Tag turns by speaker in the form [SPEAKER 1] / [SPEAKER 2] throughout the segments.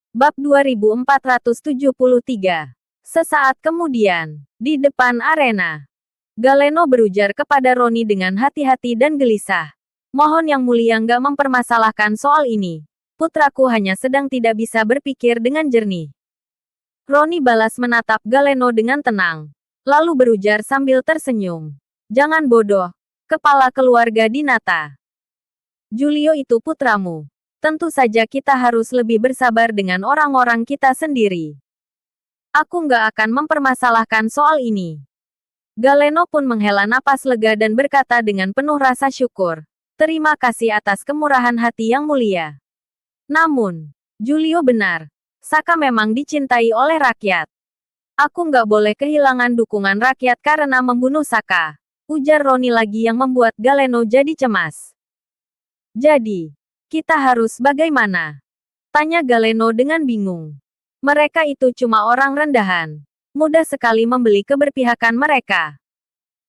[SPEAKER 1] Bab 2473. Sesaat kemudian, di depan arena, Galeno berujar kepada Roni dengan hati-hati dan gelisah. Mohon Yang Mulia nggak mempermasalahkan soal ini. Putraku hanya sedang tidak bisa berpikir dengan jernih. Roni balas menatap Galeno dengan tenang. Lalu berujar sambil tersenyum. Jangan bodoh, kepala keluarga Dinata. Julio itu putramu. Tentu saja kita harus lebih bersabar dengan orang-orang kita sendiri. Aku nggak akan mempermasalahkan soal ini. Galeno pun menghela napas lega dan berkata dengan penuh rasa syukur. Terima kasih atas kemurahan hati Yang Mulia. Namun, Julio benar. Saka memang dicintai oleh rakyat. Aku nggak boleh kehilangan dukungan rakyat karena membunuh Saka. Ujar Roni lagi yang membuat Galeno jadi cemas. Jadi, kita harus bagaimana? Tanya Galeno dengan bingung. Mereka itu cuma orang rendahan. Mudah sekali membeli keberpihakan mereka.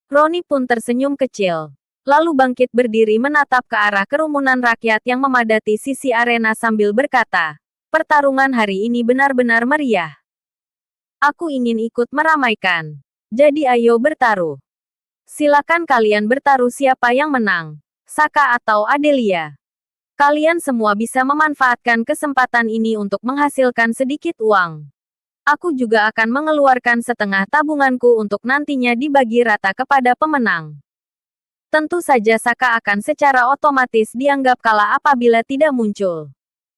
[SPEAKER 1] Roni pun tersenyum kecil. Lalu bangkit berdiri menatap ke arah kerumunan rakyat yang memadati sisi arena sambil berkata, pertarungan hari ini benar-benar meriah. Aku ingin ikut meramaikan. Jadi ayo bertaruh. Silakan kalian bertaruh siapa yang menang. Saka atau Adelia. Kalian semua bisa memanfaatkan kesempatan ini untuk menghasilkan sedikit uang. Aku juga akan mengeluarkan setengah tabunganku untuk nantinya dibagi rata kepada pemenang. Tentu saja Saka akan secara otomatis dianggap kalah apabila tidak muncul.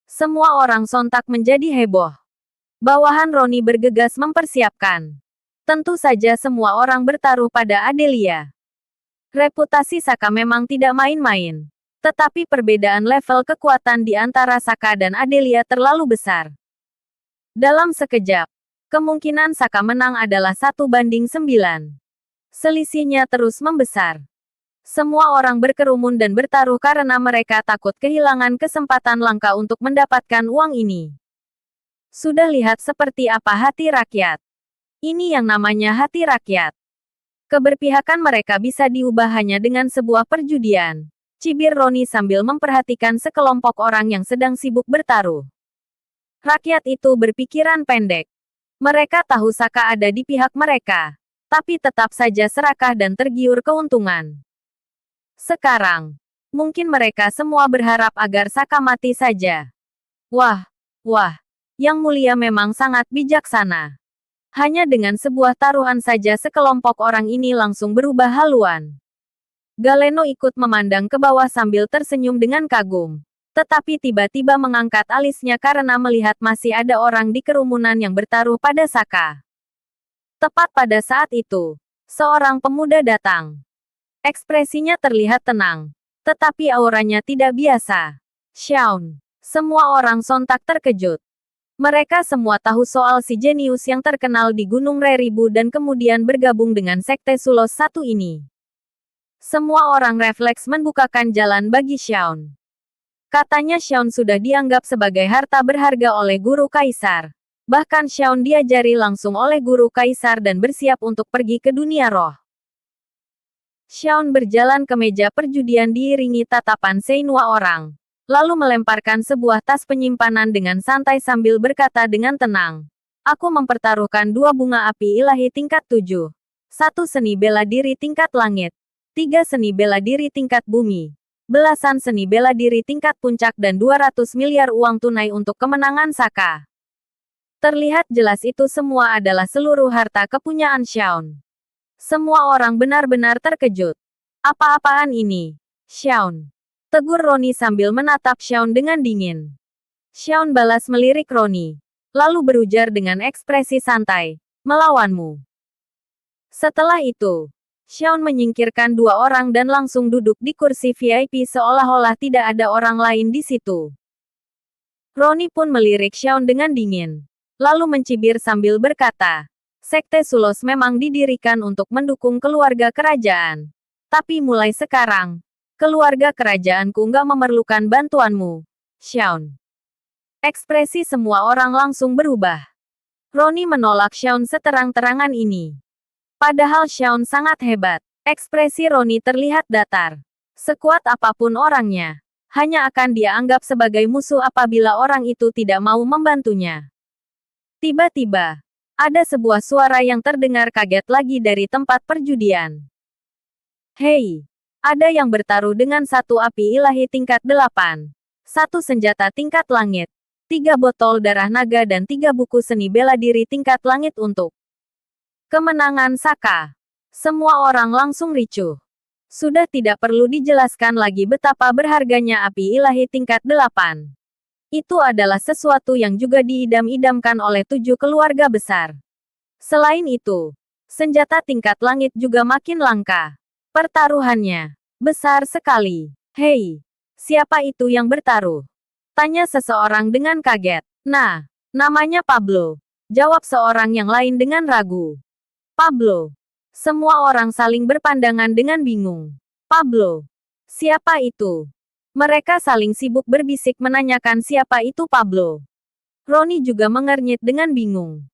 [SPEAKER 1] Semua orang sontak menjadi heboh. Bawahan Roni bergegas mempersiapkan. Tentu saja semua orang bertaruh pada Adelia. Reputasi Saka memang tidak main-main. Tetapi perbedaan level kekuatan di antara Saka dan Adelia terlalu besar. Dalam sekejap, kemungkinan Saka menang adalah 1:9. Selisihnya terus membesar. Semua orang berkerumun dan bertaruh karena mereka takut kehilangan kesempatan langka untuk mendapatkan uang ini. Sudah lihat seperti apa hati rakyat. Ini yang namanya hati rakyat. Keberpihakan mereka bisa diubah hanya dengan sebuah perjudian. Cibir Roni sambil memperhatikan sekelompok orang yang sedang sibuk bertaruh. Rakyat itu berpikiran pendek. Mereka tahu Saka ada di pihak mereka. Tapi tetap saja serakah dan tergiur keuntungan. Sekarang, mungkin mereka semua berharap agar Saka mati saja. Wah, Yang Mulia memang sangat bijaksana. Hanya dengan sebuah taruhan saja sekelompok orang ini langsung berubah haluan. Galeno ikut memandang ke bawah sambil tersenyum dengan kagum. Tetapi tiba-tiba mengangkat alisnya karena melihat masih ada orang di kerumunan yang bertaruh pada Saka. Tepat pada saat itu, seorang pemuda datang. Ekspresinya terlihat tenang. Tetapi auranya tidak biasa. Shaun. Semua orang sontak terkejut. Mereka semua tahu soal si jenius yang terkenal di Gunung Reribu dan kemudian bergabung dengan Sekte Sulos satu ini. Semua orang refleks membukakan jalan bagi Shaun. Katanya Shaun sudah dianggap sebagai harta berharga oleh guru kaisar. Bahkan Shaun diajari langsung oleh guru kaisar dan bersiap untuk pergi ke dunia roh. Shaun berjalan ke meja perjudian diiringi tatapan Seinua orang. Lalu melemparkan sebuah tas penyimpanan dengan santai sambil berkata dengan tenang. Aku mempertaruhkan 2 bunga api ilahi tingkat 7. 1 seni bela diri tingkat langit. 3 seni bela diri tingkat bumi. Belasan seni bela diri tingkat puncak dan 200 miliar uang tunai untuk kemenangan Saka. Terlihat jelas itu semua adalah seluruh harta kepunyaan Shaun. Semua orang benar-benar terkejut. Apa-apaan ini? Shaun. Tegur Roni sambil menatap Shaun dengan dingin. Shaun balas melirik Roni. Lalu berujar dengan ekspresi santai. Melawanmu. Setelah itu, Shaun menyingkirkan 2 orang dan langsung duduk di kursi VIP seolah-olah tidak ada orang lain di situ. Roni pun melirik Shaun dengan dingin. Lalu mencibir sambil berkata, Sekte Sulos memang didirikan untuk mendukung keluarga kerajaan. Tapi mulai sekarang, keluarga kerajaanku nggak memerlukan bantuanmu, Shaun. Ekspresi semua orang langsung berubah. Roni menolak Shaun seterang-terangan ini. Padahal Shaun sangat hebat. Ekspresi Roni terlihat datar. Sekuat apapun orangnya, hanya akan dia anggap sebagai musuh apabila orang itu tidak mau membantunya. Tiba-tiba, ada sebuah suara yang terdengar kaget lagi dari tempat perjudian. Hei, ada yang bertaruh dengan satu api ilahi tingkat 8. Satu senjata tingkat langit. 3 botol darah naga dan 3 buku seni bela diri tingkat langit untuk kemenangan Saka. Semua orang langsung ricuh. Sudah tidak perlu dijelaskan lagi betapa berharganya api ilahi tingkat 8. Itu adalah sesuatu yang juga diidam-idamkan oleh 7 keluarga besar. Selain itu, senjata tingkat langit juga makin langka. Pertaruhannya besar sekali. Hei, siapa itu yang bertaruh? Tanya seseorang dengan kaget. Nah, namanya Pablo. Jawab seorang yang lain dengan ragu. Pablo. Semua orang saling berpandangan dengan bingung. Pablo. Siapa itu? Mereka saling sibuk berbisik menanyakan siapa itu Pablo. Roni juga mengernyit dengan bingung.